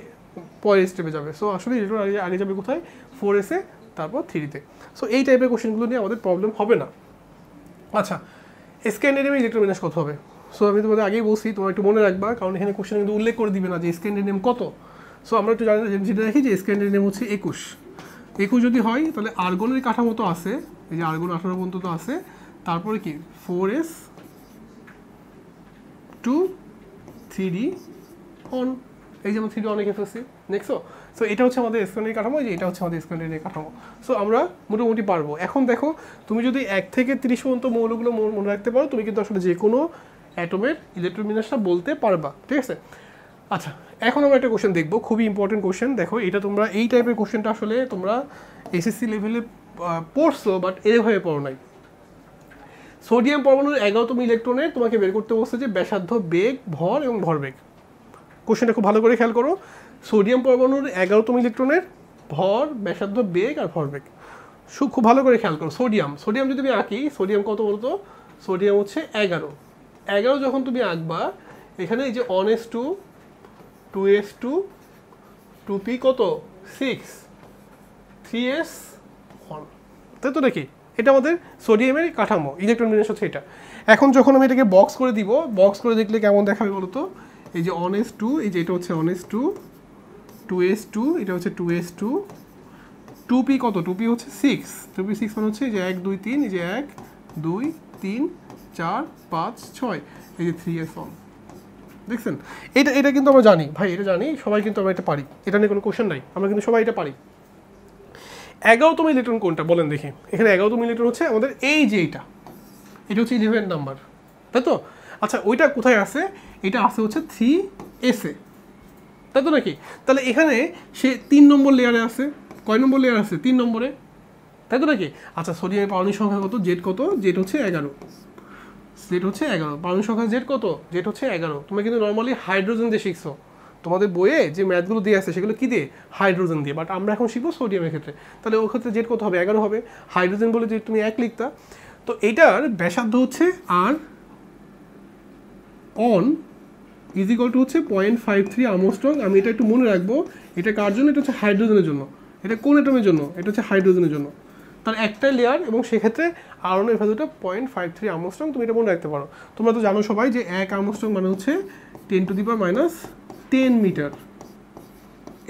পরের স্টেপে যাবে। সো আসলে ইলেকট্রন আগে যাবে কোথায়, 4S-এ, তারপর 3D-তে। সো এই টাইপের কোশ্চেনগুলো নিয়ে আমাদের প্রবলেম হবে না। আচ্ছা, স্ক্যান্ডিনেভিয়াম ইলেকট্রন বিন্যাস কত হবে? সো আমি তোমাদের আগেই বলছি, তোমার একটু মনে রাখবা, কারণ এখানে কোশ্চেন কিন্তু উল্লেখ করে দিবে না যে স্ক্যান্ডিনেভিয়াম কত। সো আমরা একটু যেটা দেখি যে স্ক্যান্ডিনেভিয়াম হচ্ছে 21 যদি হয়, তাহলে আর্গনের কাঠামো তো আছে, এই যে আর্গন 18 পর্যন্ত তো আছে, তারপরে কি 4S 2 3D অন, এই যে আমরা 3D অনেক ফেলছি, দেখছো। সো এটা হচ্ছে আমাদের স্ক্যান্ডিনেভিয়াম কাঠামো, যে এটা হচ্ছে আমাদের স্ক্যান্ডিনেভিয়াম কাঠামো। সো আমরা মোটামুটি পারবো। এখন দেখো, তুমি যদি 1 থেকে 30 পর্যন্ত মৌলগুলো মনে রাখতে পারো, তুমি কিন্তু আসলে যে কোনো অ্যাটমের ইলেকট্রন বিন্যাসটা বলতে পারবা, ঠিক আছে। আচ্ছা, এখন আমরা একটা কোশ্চেন দেখবো, খুবই ইম্পর্টেন্ট কোশ্চেন। দেখো, এটা তোমরা এই টাইপের কোশ্চেনটা আসলে তোমরা এসএসসি লেভেলে পড়ছো বাট এভাবে পড়ো নাই। সোডিয়াম পরমাণুর 11তম ইলেকট্রনে তোমাকে বের করতে বলছে যে ব্যাসার্ধ, বেগ, ভর এবং ভরবেগ। কোশ্চেনটা খুব ভালো করে খেয়াল করো। সোডিয়াম পরমাণুর 11তম ইলেকট্রনের ভর, ব্যাসার্ধ, বেগ আর ভরবেগ। খুব ভালো করে খেয়াল করো। সোডিয়াম যদি আমি আঁকি, সোডিয়াম কত বলতো? সোডিয়াম হচ্ছে 11 যখন তুমি আঁকবা, এখানে এই যে 1s2, 2s2, 2p কত 6, 3s1, তাই তো নাকি? এটা আমাদের সোডিয়ামের কাঠামো, ইলেকট্রন বিন্যাস হচ্ছে এটা। এখন যখন আমি এটাকে বক্স করে দিব, বক্স করে দেখলে কেমন দেখাবে বলতো? এই যে 1s2, এই যে এটা হচ্ছে 1s2, 2s2, এটা হচ্ছে 2s2, 2p কত? 2p হচ্ছে 6, 2p 6 মানে হচ্ছে এই যে 1 2 3, এই যে 1 2 3 4 5 6, এই যে 3s1। দেখছেন? এটা কিন্তু আমরা জানি ভাই, এটা জানি সবাই, কিন্তু আমরা এটা পারি, এটা নিয়ে কোনো কোশ্চেন নাই, আমরা কিন্তু সবাই এটা পারি। 11তম ইলেকট্রন কোনটা বলেন দেখি? এখানে 11তম ইলেকট্রন হচ্ছে আমাদের এই যে এটা হচ্ছে 11 নাম্বার, তাই তো? আচ্ছা, ওইটা কোথায় আছে? এটা আছে হচ্ছে 3s এ, তাই তো নাকি? তাহলে এখানে সে 3 নম্বর লেয়ারে আছে। কয় নম্বর লেয়ার আছে? 3 নম্বরে, তাই তো নাকি? আচ্ছা, সোডিয়ামের পারমাণবিক সংখ্যা কত? জেড কত? জেড হচ্ছে 11। জেড হচ্ছে 11। পারমাণবিক সংখ্যা জেড কত? জেড হচ্ছে 11। তুমি কিন্তু নর্মালি হাইড্রোজেন দিয়ে শিখছো, তোমাদের বইয়ে যে ম্যাথগুলো দিয়ে আছে সেগুলো কি দিয়ে? হাইড্রোজেন দিয়ে। বাট আমরা এখন শিখবো সোডিয়ামের ক্ষেত্রে। তাহলে ওর ক্ষেত্রে জেড কত হবে? 11 হবে। হাইড্রোজেন বলে যে তুমি 1 লিখতা। তো এইটার ব্যাসার্ধ হচ্ছে আর অন ইজ ইকুয়াল টু হচ্ছে 0.53 আর্মস্ট্রং। আমি এটা একটু মনে রাখবো। এটা কার জন্য? এটা হচ্ছে হাইড্রোজেনের জন্য। এটা কোন অ্যাটমের জন্য? এটা হচ্ছে হাইড্রোজেনের জন্য। তার একটাই লেয়ার, এবং সেক্ষেত্রে আয়রনের ভ্যালুটা 0.53 আর্মস্ট্রং। তুমি এটা মনে রাখতে পারো। তোমরা তো জানো সবাই যে 1 আর্মস্ট্রং মানে হচ্ছে 10⁻⁻10 মিটার।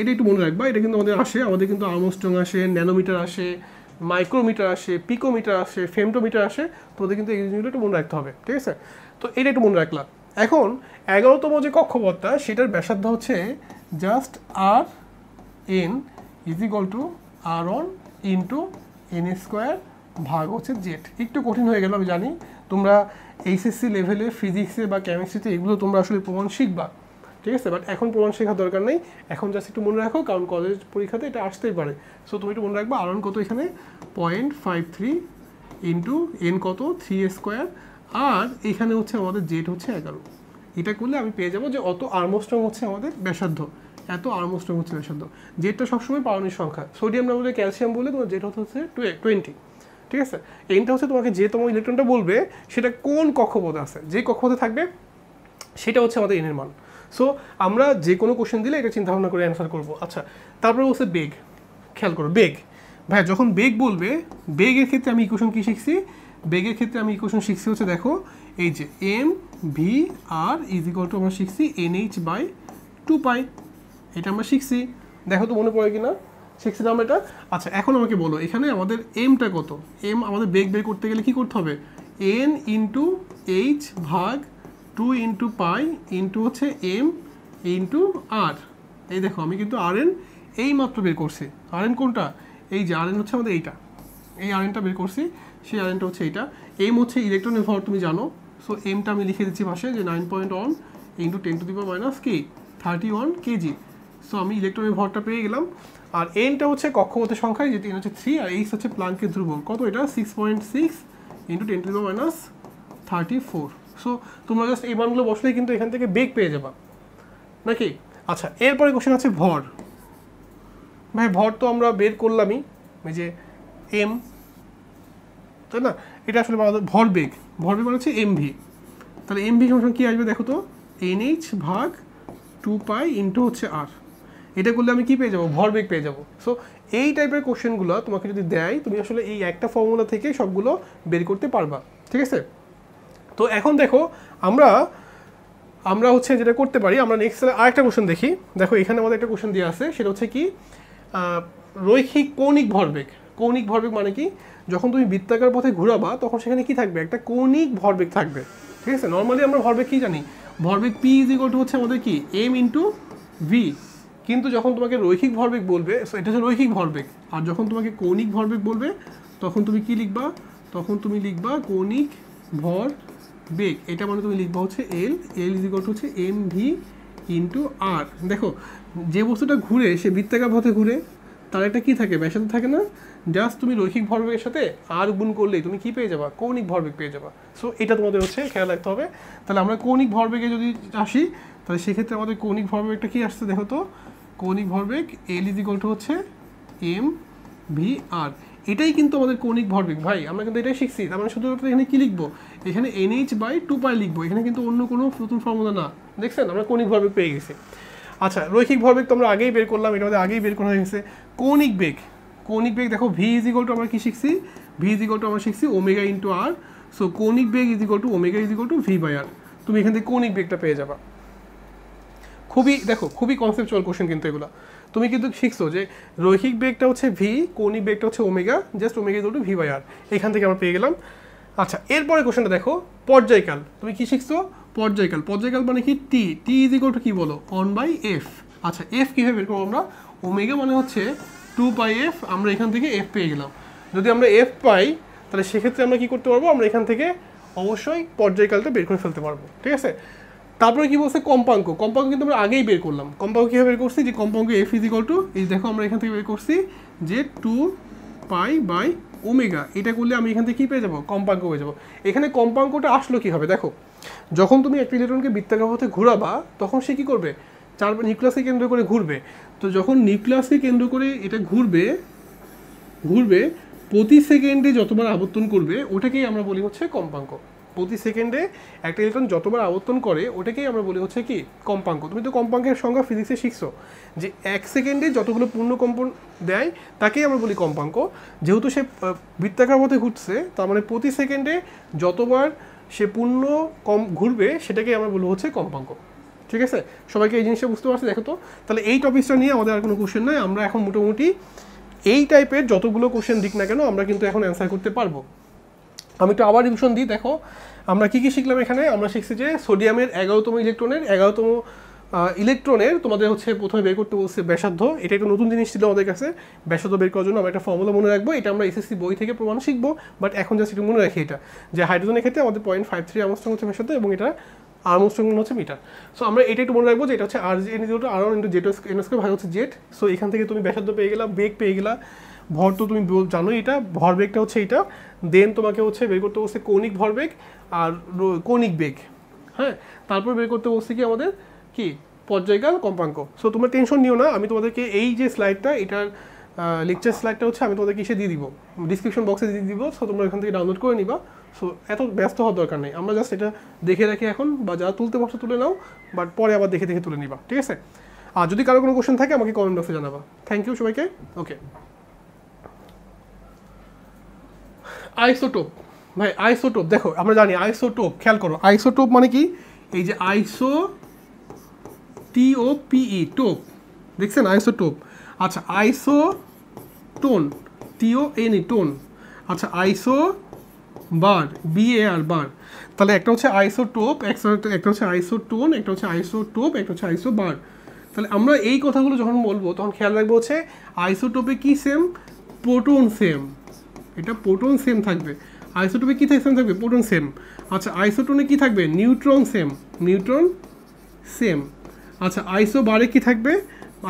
এটা একটু মনে রাখবা। এটা কিন্তু আমাদের আসে, আমাদের কিন্তু আর্মস্ট্রং আসে, ন্যানোমিটার আসে, মাইক্রোমিটার আসে, পিকোমিটার আসে, ফেমটোমিটার আসে। তোমাদের কিন্তু এই জিনিসগুলো একটু মনে রাখতে হবে, ঠিক আছে? তো এটা একটু মনে রাখলাম। এখন 11তম যে কক্ষপথটা, সেটার ব্যাসার্ধ হচ্ছে just r n is equal to r on into n square ভাগ হচ্ছে জেড। একটু কঠিন হয়ে গেল আমি জানি, তোমরা এইচএসসি লেভেলে ফিজিক্সে বা কেমিস্ট্রিতে এগুলো তোমরা আসলে প্রমাণ শিখবা, ঠিক আছে? বাট এখন প্রমাণ শেখার দরকার নেই, এখন জাস্ট একটু মনে রাখো, কারণ কলেজ পরীক্ষাতে এটা আসতেই পারে। সো তুমি একটু মনে রাখবা আর অন কত এখানে 0.53 ইন্টু এন কত 3 স্কোয়ার, আর এখানে হচ্ছে আমাদের জেড হচ্ছে 11। এটা করলে আমি পেয়ে যাবো যে অত আর্মস্ট্রং হচ্ছে আমাদের ব্যাসার্ধ, এত আর্মস্ট্রং হচ্ছে ব্যাসার্ধ। জেডটা সবসময় পারমাণবিক সংখ্যা, সোডিয়াম না বলে ক্যালসিয়াম বলে তোমার জেড হচ্ছে 20, ঠিক আছে? এনটা হচ্ছে তোমাকে যে তোমার ইলেকট্রনটা বলবে সেটা কোন কক্ষপথে আছে, যে কক্ষপথে থাকবে সেটা হচ্ছে আমাদের এনের মান। সো আমরা যে কোনো কোশ্চেন দিলে এটা চিন্তা ভাবনা করে অ্যান্সার করবো। আচ্ছা, তারপরে বলছে বেগ। খেয়াল করো বেগ। ভাই যখন বেগ বলবে, বেগের ক্ষেত্রে আমি ইকুয়েশন কী শিখছি? বেগের ক্ষেত্রে আমি ইকুয়েশন শিখছি হচ্ছে দেখো, এই যে m v r is equal to আমরা শিখছি NH/2π। এটা আমরা শিখছি, দেখো তো মনে পড়ে কিনা? শিখছিলাম এটা। আচ্ছা, এখন আমাকে বলো এখানে আমাদের এমটা কত? এম আমাদের বেগ বের করতে গেলে কী করতে হবে? N ইন্টু এইচ ভাগ 2 ইন্টু পাই ইন্টু হচ্ছে এম ইন্টু আর। এই দেখো আমি কিন্তু RN এই মাত্র বের করছি। RN কোনটা? এই যে RN হচ্ছে আমাদের এইটা, এই RNটা বের করছি, সেই RNটা হচ্ছে এইটা। এম হচ্ছে ইলেকট্রনের ভর, তুমি জানো। সো এমটা আমি লিখে দিচ্ছি পাশে যে 9.1 ইন্টু 10⁻³ কেজি। সো আমি ইলেকট্রনের ভরটা পেয়ে গেলাম। আর এনটা হচ্ছে কক্ষপথের সংখ্যা, যেটি এন হচ্ছে 3, আর এইচ হচ্ছে প্লাঙ্কের ধ্রুবক। কত এটা? 6.6 ইন্টু 10⁻34। সো তোমরা জাস্ট এই মানগুলো বসলেই কিন্তু এখান থেকে বেগ পেয়ে যাবা নাকি? আচ্ছা, এরপরে কোশ্চেন আছে ভর। ভাই ভর তো আমরা বের করলামই, এই যে এম, তাই না? এটা আসলে ভরবেগ। ভরবেগ মানে হচ্ছে এমভি। তাহলে এমভি সমান কী আসবে দেখো তো? NH/2π ইন্টু হচ্ছে আর। এটা করলে আমি কি পেয়ে যাবো? ভরবেগ পেয়ে যাবো। সো এই টাইপের কোশ্চেনগুলো তোমাকে যদি দেয়, তুমি আসলে এই একটা ফর্মুলা থেকে সবগুলো বের করতে পারবা, ঠিক আছে? তো এখন দেখো আমরা হচ্ছে যেটা করতে পারি, আমরা নেক্সট আরেকটা কোশ্চেন দেখি। দেখো এখানে আমাদের একটা কোশ্চেন দেওয়া আছে, সেটা হচ্ছে কি রৈখিক কৌণিক ভরবেগ। কৌণিক ভরবেগ মানে কি? যখন তুমি বৃত্তাকার পথে ঘোরাবা তখন সেখানে কি থাকবে? একটা কৌণিক ভরবেগ থাকবে, ঠিক আছে? নর্মালি আমরা ভরবেগ কি জানি? ভরবেগ P ইজ ইকুয়াল টু হচ্ছে আমাদের কি M ইন্টু ভি। কিন্তু যখন তোমাকে রৈখিক ভরবেগ বলবে, এটা হচ্ছে রৈখিক ভরবেগ। আর যখন তোমাকে কৌণিক ভরবেগ বলবে তখন তুমি কি লিখবা? তখন তুমি লিখবা কৌণিক ভরবেগ। এটা মানে তুমি লিখবা হচ্ছে L ইজ ইকুয়াল টু হচ্ছে MV ইন্টু আর। দেখো যে বস্তুটা ঘুরে সে বৃত্তাকার পথে ঘুরে, তার একটা কি থাকে, ব্যাসার্ধ থাকে না? জাস্ট তুমি রৈখিক ভরবেগের সাথে আর গুণ করলেই তুমি কি পেয়ে যাবা, কৌণিক ভরবেগ পেয়ে যাবা। সো এটা তোমাদের হচ্ছে খেয়াল রাখতে হবে। তাহলে আমরা কৌণিক ভরবেগে যদি আসি, তাহলে সেক্ষেত্রে আমাদের কৌণিক ভরবেগটা কি আসছে দেখো তো, কৌণিক ভরবেগ এল ইজ ইকুয়াল টু হচ্ছে এম ভি আর। এটাই কিন্তু আমাদের কৌণিক ভরবেগ ভাই, আমরা কিন্তু এটাই শিখছি। তার মানে শুধুমাত্র এখানে কি লিখবো, এখানে NH/2π লিখবো, এখানে কিন্তু অন্য কোনো নতুন ফর্মুলা না। দেখছেন আমরা কৌণিক ভরবেগ পেয়ে গেছি। আচ্ছা, রৈখিক ভরবেগ তো আমরা আগেই বের করলাম, এটা আমাদের আগেই বের করা হয়ে গেছে। কৌণিক বেগ, কৌণিক বেগ দেখো ভি ইজ ইকুয়াল টু আমরা কি শিখছি, ভি ইজ ইকুয়াল টু আমরা শিখছি ওমেগা ইন্টু আর। সো কৌণিক বেগ is equal to omega is equal to V by R. তুমি এখান থেকে কৌণিক বেগটা পেয়ে যাবা। খুবই দেখো খুবই কনসেপচুয়াল কোশ্চেন কিন্তু এগুলো। তুমি কিন্তু শিখছো যে রৈখিক বেগটা হচ্ছে ভি, কৌণিক বেগটা হচ্ছে omega, just omega is equal to V by R. এখান থেকে আমরা পেয়ে গেলাম। আচ্ছা, এরপরে কোশ্চেনটা দেখো, পর্যায়কাল। তুমি কি শিখছো, পর্যায়কাল। পর্যায়কাল মানে কি, টি, টি ইজ ইকুয়াল টু কি বলো, 1/f। আচ্ছা, এফ কীভাবে বের করবো আমরা, ওমেগা মানে হচ্ছে 2πf, আমরা এখান থেকে এফ পেয়ে গেলাম। যদি আমরা এফ পাই তাহলে সেক্ষেত্রে আমরা কি করতে পারবো, আমরা এখান থেকে অবশ্যই পর্যায়কালটা বের করে ফেলতে পারবো। ঠিক আছে, তারপরে কি বলছে, কম্পাঙ্ক। কম্পাঙ্ক কিন্তু আমরা আগেই বের করলাম। কম্পাঙ্ক কীভাবে বের করছি, যে কম্পাঙ্ক এফ ইজ ইকুয়াল টু, এই দেখো আমরা এখান থেকে বের করছি যে 2π/ওমেগা। এটা করলে আমি এখান থেকে কী পেয়ে যাবো, কম্পাঙ্ক হয়ে যাবো। এখানে কম্পাঙ্কটা আসলো কীভাবে দেখো, যখন তুমি একটা ইলেকট্রনকে বৃত্তাকার পথে ঘোরাবা তখন সে কী করবে, নিউক্লিয়াসকে কেন্দ্র করে ঘুরবে। তো যখন নিউক্লিয়াসকে কেন্দ্র করে এটা ঘুরবে প্রতি সেকেন্ডে যতবার আবর্তন করবে ওটাকেই আমরা বলি হচ্ছে কম্পাঙ্ক। প্রতি সেকেন্ডে একটা ইলেকট্রন যতবার আবর্তন করে ওটাকেই আমরা বলি হচ্ছে কি, কম্পাঙ্ক। তুমি তো কম্পাঙ্কের সংজ্ঞা ফিজিক্সে শিখছো যে 1 সেকেন্ডে যতগুলো পূর্ণ কম্পন দেয় তাকেই আমরা বলি কম্পাঙ্ক। যেহেতু সে বৃত্তাকার পথে ঘুরছে, তার মানে প্রতি সেকেন্ডে যতবার সে পূর্ণ ঘুরবে সেটাকেই আমরা বলবো হচ্ছে কম্পাঙ্ক। ঠিক আছে, সবাইকে এই জিনিসটা বুঝতে পারছি দেখো তো। তাহলে এই টপিকটা নিয়ে আমাদের আর কোনো কোশ্চেন নয়, আমরা এখন মোটামুটি এই টাইপের যতগুলো কোশ্চেন দিক না কেন আমরা কিন্তু এখন অ্যান্সার করতে পারবো। আমি একটু আবার রিভিশন দিই। দেখো আমরা কী কী শিখলাম এখানে, আমরা শিখছি যে সোডিয়ামের 11তম ইলেকট্রনের তোমাদের হচ্ছে প্রথমে বের করতে বলছে ব্যাসার্ধ। এটা একটা নতুন জিনিস ছিল আমাদের কাছে, ব্যাসার্ধ বের করার জন্য আমরা একটা ফর্মুলা মনে রাখবো। এটা আমরা এসএসসি বই থেকে প্রমাণ শিখবো, বাট এখন জাস্ট একটু মনে রাখি এটা, যে হাইড্রোজেনের ক্ষেত্রে আমাদের 0.53 আর্মস্ট্রং হচ্ছে ব্যাসার্ধ এবং এটা আর্মস্ট্রং হচ্ছে মিটার। সো আমরা এটা একটু মনে রাখবো যে এটা হচ্ছে R ইন্টু জেড স্কোয়ার ভাগ হচ্ছে জেড। সো এখান থেকে তুমি ব্যাসার্ধ পেয়ে গেলা, বেগ পেয়ে গেলা, ভর তো তুমি জানোই, এটা ভরবেগটা হচ্ছে এটা। দেন তোমাকে হচ্ছে বের করতে বলছে কৌণিক ভরবেগ আর কৌণিক বেগ। হ্যাঁ, তারপর বের করতে বলছে কি আমাদের কি, পর্যায়কাল, কম্পাঙ্ক। সো তোমরা টেনশন নিও না, আমি তোমাদেরকে এই যে স্লাইডটা, এটার লেকচার স্লাইডটা হচ্ছে আমি তোমাদেরকে এসে দিয়ে দিব, ডিসক্রিপশন বক্সে দিয়ে দিব। সো তোমরা এখান থেকে ডাউনলোড করে নিবা। সো এত ব্যস্ত হওয়ার দরকার নেই, আমরা জাস্ট এটা দেখে রাখি এখন, বা যা তুলতে বসে তুলে নাও, বাট পরে আবার দেখে দেখে তুলে নিবা। ঠিক আছে, আর যদি কারো কোনো কোশ্চেন থাকে আমাকে কমেন্ট বক্সে জানাবা। থ্যাংক ইউ সবাইকে। ওকে, আইসোটোপ ভাই, আইসোটোপ দেখো আমরা জানি আইসোটোপ, খেয়াল করো আইসোটোপ মানে কি, এই যে আইসো TOPE টোপ, দেখছেন আইসোটোপ। আচ্ছা, আইসোটোন TONE টোন। আচ্ছা, আইসো বার BAR বার। তাহলে একটা হচ্ছে আইসোটোপ, একটা হচ্ছে আইসোটোন, একটা হচ্ছে আইসোটোপ, একটা হচ্ছে আইসো বার। তাহলে আমরা এই কথাগুলো যখন বলবো তখন খেয়াল রাখবো হচ্ছে আইসোটোপে কি সেম, প্রোটন সেম, এটা প্রোটন সেম থাকবে। আইসোটোপে কি সেম থাকবে, প্রোটন সেম। আচ্ছা, আইসোটোনে কি থাকবে, নিউট্রন সেম, নিউট্রন সেম। আচ্ছা, আইসো বারে কি থাকবে,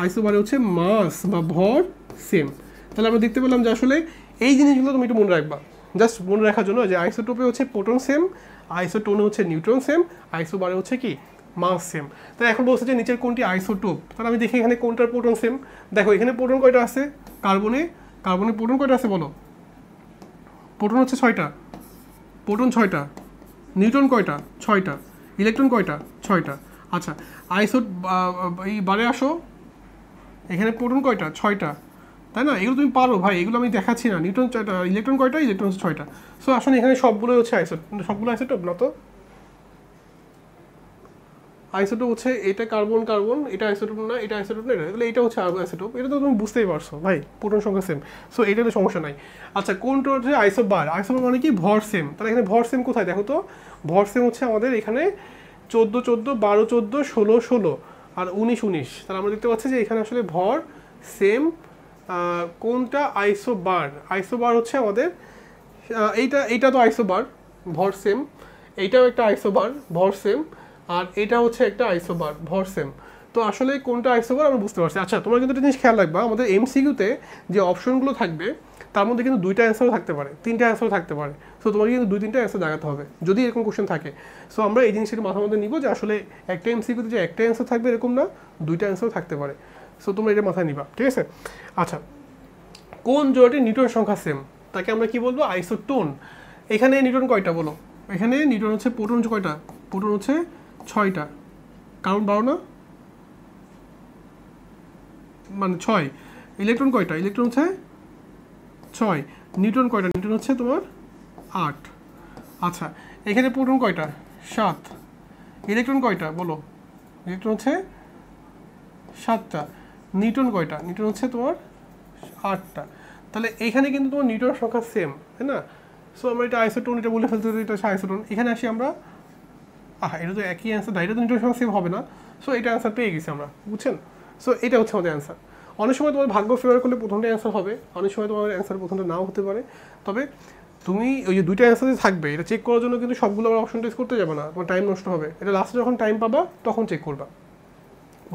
আইসো বারে হচ্ছে মাস বা ভর সেম। তাহলে আমরা দেখতে পেলাম যে আসলে এই জিনিসগুলো তুমি একটু মনে রাখবা, জাস্ট মনে রাখার জন্য, যে আইসোটোপে হচ্ছে প্রোটন সেম, আইসোটোনে হচ্ছে নিউট্রন সেম, আইসো বারে হচ্ছে কি মাস সেম। তাহলে এখন বলছে যে নিচের কোনটি আইসোটোপ, তাহলে আমি দেখি এখানে কোনটার প্রোটন সেম। দেখো এখানে প্রোটন কয়টা আছে, কার্বনে প্রোটন কয়টা আছে বলো, প্রোটন হচ্ছে 6টা, প্রোটন 6টা, নিউট্রন কয়টা, 6টা, ইলেকট্রন কয়টা, 6টা। আচ্ছা, আইসো এই বারে আসো, এখানে প্রোটন কয়টা, 6টা, তাই না? এগুলো তুমি পারো ভাই, এগুলো আমি দেখাচ্ছি না। নিউট্রন 6টা, ইলেকট্রন কয়টা, ইলেকট্রন হচ্ছে 6টা। সো আসলে এখানে সবগুলো হচ্ছে সবগুলো আইসোটোপ না তো, আইসোটোপ হচ্ছে এটা কার্বন, এটা আইসোটোপ না, এটা আইসোটোপ না, তাহলে এটা হচ্ছে আইসোটোপ। এটা তো তুমি বুঝতেই পারছো ভাই, প্রোটন সংখ্যা সেম। সো এটা তো সমস্যা নাই। আচ্ছা, কোনটা হচ্ছে আইসোবার, আইসোবার মানে কি, ভর সেম। তাহলে এখানে ভর সেম কোথায় দেখো তো, ভর সেম হচ্ছে আমাদের এখানে 14, 14, 12, 14, 16, 16 আর 19, 19। তাহলে আমরা দেখতে পাচ্ছি যে এখানে আসলে ভর সেম। কোনটা আইসোবার, আইসোবার হচ্ছে আমাদের এইটা তো আইসোবার, ভর সেম। এইটাও একটা আইসোবার, ভর সেম। আর এটা হচ্ছে একটা আইসোবার, ভর সেম। তো আসলে কোনটা আইসোবার আমরা বুঝতে পারছি। আচ্ছা তোমরা কিন্তু একটা জিনিস খেয়াল রাখবা, আমাদের এমসিকিউতে যে অপশনগুলো থাকবে তার মধ্যে কিন্তু 2টা অ্যান্সারও থাকতে পারে, 3টা অ্যান্সারও থাকতে পারে। সো তোমাকে কিন্তু 2-3টা অ্যান্সার দেখাতে হবে যদি এরকম কোশ্চেন থাকে। সো আমরা এই জিনিসটা মাথার মধ্যে নিব যে আসলে একটা এমসিকিউতে যে একটা অ্যান্সার থাকবে এরকম না, 2টা অ্যান্সারও থাকতে পারে। সো তোমরা এটা মাথায় নিবা, ঠিক আছে? আচ্ছা, কোন জোড়াটি নিউটন সংখ্যা সেম তাকে আমরা কি বলবো? আইসোটোন। এখানে নিউটন কয়টা বলো? এখানে নিউটন হচ্ছে প্রোটন কয়টা? প্রোটন হচ্ছে 6টা, কারণ 12 না, মানে 6। ইলেকট্রন কয়টা? ইলেকট্রন হচ্ছে 6। নিউটন কয়টা? নিউটন হচ্ছে তোমার 8। আচ্ছা, এখানে প্রোটন কয়টা? 7। ইলেকট্রন কয়টা বলো? ইলেকট্রন হচ্ছে 7টা। নিউটন কয়টা? নিউটন হচ্ছে তোমার 8টা। তাহলে এখানে কিন্তু তোমার নিউটন সংখ্যা সেম, তাই না? সো আমরা এটা আইসোটোন এটা বলে ফেলতে পারি, এটা হচ্ছে আইসোটোন। এখানে আসি আমরা, এটা তো একই অ্যান্সার, এটা তো নিউটন সংখ্যা সেম হবে না। সো এটা অ্যান্সার পেয়ে গেছি আমরা, বুঝছেন? সো এটা হচ্ছে আমাদের অ্যান্সার। অনেক সময় তোমার ভাগ্য ফেভার করলে প্রথমটা অ্যান্সার হবে, অনেক সময় তোমার অ্যান্সার প্রথমটা নাও হতে পারে। তবে তুমি ওই যে 2টা অ্যান্সার থাকবে এটা চেক করার জন্য কিন্তু সবগুলো আবার অপশন টেস্ট করতে যাবে না, তোমার টাইম নষ্ট হবে। এটা লাস্টে যখন টাইম পাবা তখন চেক করবা,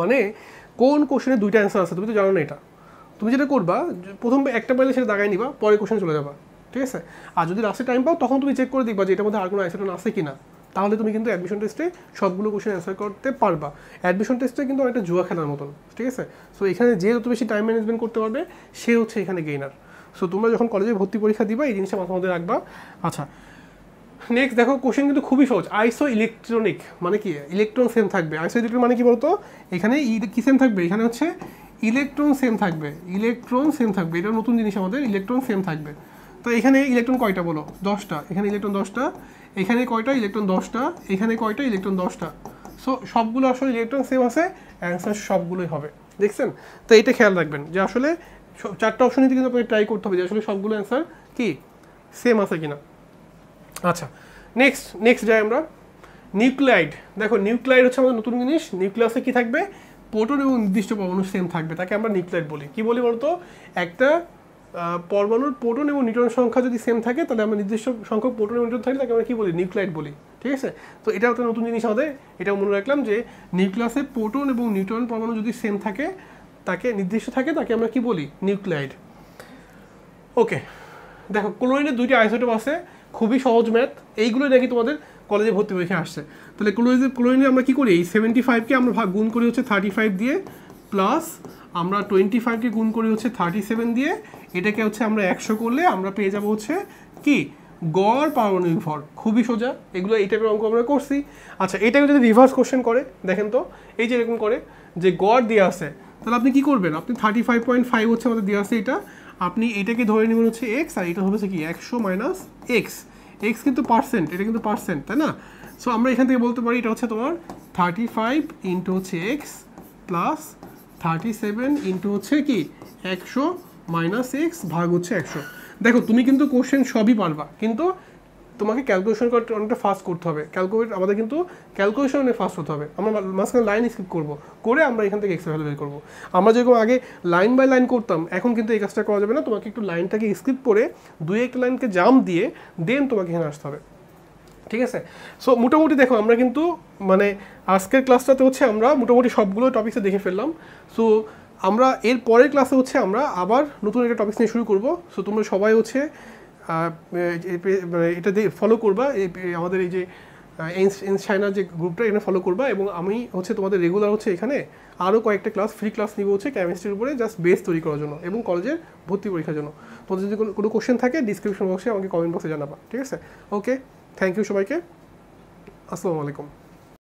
মানে কোন কোশ্চেনে 2টা অ্যান্সার আছে তুমি তো জানো না এটা। তুমি যেটা করবা, প্রথম একটা পাইলে সেটা দাগাই নিবা, পরে কোশ্চেন চলে যাবা, ঠিক আছে? আর যদি লাস্টে টাইম পাও তখন তুমি চেক করে দেখবা যে এটার মধ্যে আর কোনো আইসোটোন আছে কিনা, তাহলে তুমি কিন্তু অ্যাডমিশন টেস্টে সবগুলো কোশ্চেন অ্যান্সার করতে পারবা। অ্যাডমিশন টেস্টে কিন্তু অনেকটা জুয়া খেলার মতন, ঠিক আছে? সো এখানে যে যত বেশি টাইম ম্যানেজমেন্ট করতে পারবে সে হচ্ছে এখানে গেইনার। সো তোমরা যখন কলেজে ভর্তি পরীক্ষা দিবা এই জিনিসটা মাথার মধ্যে রাখবা। আচ্ছা, নেক্সট দেখো কোশ্চেন কিন্তু খুবই সহজ। আইসো ইলেকট্রনিক মানে কি? ইলেকট্রন সেম থাকবে। আইসো ইলেকট্রন মানে কি বলতো? এখানে কি সেম থাকবে? এখানে হচ্ছে ইলেকট্রন সেম থাকবে, ইলেকট্রন সেম থাকবে। এটা নতুন জিনিস আমাদের, ইলেকট্রন সেম থাকবে। তো এখানে ইলেকট্রন কয়টা বলো? 10টা। এখানে ইলেকট্রন 10টা, এখানে কয়টা? ইলেকট্রন 10টা, এখানে কয়টা? ইলেকট্রন 10টা। সো সবগুলো আসলে ইলেকট্রন সেম আছে, অ্যান্সার সবগুলোই হবে, দেখছেন? তো এটা খেয়াল রাখবেন যে আসলে 4টা অপশনই কিন্তু আপনাকে ট্রাই করতে হবে যে আসলে সবগুলো অ্যান্সার কি সেম আছে কিনা। আচ্ছা, নেক্সট যাই আমরা। নিউক্লিয়াইড। দেখো নিউক্লিয়াইড হচ্ছে আমাদের নতুন জিনিস। নিউক্লিয়াসে কি থাকবে? প্রোটন এবং নির্দিষ্ট পরমাণু সেম থাকবে, তাকে আমরা নিউক্লিয়াইড বলি। কি বলি বলতো? একটা পরমাণুর প্রোটন এবং নিউট্রন সংখ্যা যদি সেম থাকে তাহলে আমরা নির্দিষ্ট সংখ্যক প্রোটন এবং নিউট্রন থাকলে তাকে আমরা কি বলি? নিউক্লিয়াইড বলি, ঠিক আছে? তো এটা একটা নতুন জিনিস আমাদের, এটাও মনে রাখলাম যে নিউক্লিয়াসে প্রোটন এবং নিউট্রন পরমাণু যদি সেম থাকে, তাকে নির্দিষ্ট থাকে, তাকে আমরা কি বলি? নিউক্লিয়াইড। ওকে, দেখো ক্লোরিনের 2টি আইসোটোপ আছে, খুবই সহজ ম্যাথ। এইগুলোই নাকি তোমাদের কলেজে ভর্তি পরীক্ষা আসছে। তাহলে ক্লোরিনে আমরা কি করি? এই 75কে আমরা গুণ করি হচ্ছে 35 দিয়ে, প্লাস আমরা 25কে গুণ করি হচ্ছে 37 দিয়ে। এটাকে হচ্ছে আমরা 100 করলে আমরা পেয়ে যাবো হচ্ছে কি? গড় পারমাণবিক ভর। খুবই সোজা, এগুলো এই টাইপের অঙ্ক আমরা করছি। আচ্ছা, এটাকে যদি রিভার্স কোশ্চেন করে দেখেন তো, এই যে এরকম করে যে গড় দেওয়া আছে, তাহলে আপনি কি করবেন? আপনি 35.5 হচ্ছে আমাদের দেওয়া আছে, এটা আপনি এটাকে ধরে নেবেন হচ্ছে এক্স, আর এটা হবে কি 100 মাইনাস এক্স। এক্স কিন্তু পার্সেন্ট, এটা কিন্তু পার্সেন্ট, তাই না? সো আমরা এখান থেকে বলতে পারি এটা হচ্ছে তোমার 35 ইন্টু হচ্ছে এক্স প্লাস 37 ইন্টু হচ্ছে কি 100 মাইনাস এক্স ভাগ হচ্ছে 100। দেখো তুমি কিন্তু কোশ্চেন সবই পারবা, কিন্তু তোমাকে ক্যালকুলেশন করতে অনেকটা ফাস্ট করতে হবে। আমাদের কিন্তু ক্যালকুলেশন অনেক ফাস্ট হতে হবে। আমরা মাঝখানে লাইন স্কিপ করবো, করে আমরা এখান থেকে এক্স ভ্যালু বের করবো। আমরা যেরকম আগে লাইন বাই লাইন করতাম, এখন কিন্তু এই কাজটা করা যাবে না। তোমাকে একটু লাইনটাকে স্কিপ করে 2-1 লাইনকে জাম্প দিয়ে দেন তোমাকে এখানে আসতে হবে, ঠিক আছে? সো মোটামুটি দেখো আমরা কিন্তু মানে আজকের ক্লাসটাতে হচ্ছে আমরা মোটামুটি সবগুলো টপিক্সে দেখে ফেললাম। সো আমরা এর পরের ক্লাসে হচ্ছে আমরা আবার নতুন একটা টপিক্স নিয়ে শুরু করবো। সো তোমরা সবাই হচ্ছে এটা ফলো করবা, আমাদের এই যে চায়নার যে গ্রুপটা এখানে ফলো করবা। এবং আমি হচ্ছে তোমাদের রেগুলার হচ্ছে এখানে আরও কয়েকটা ফ্রি ক্লাস নিব হচ্ছে কেমিস্ট্রির উপরে, জাস্ট বেস তৈরি করার জন্য এবং কলেজের ভর্তি পরীক্ষার জন্য। তোমাদের যদি কোনো কোশ্চেন থাকে ডিসক্রিপশন বক্সে আমাকে কমেন্ট বক্সে জানাবা, ঠিক আছে? ওকে, থ্যাংক ইউ সবাইকে, আসসালামু আলাইকুম।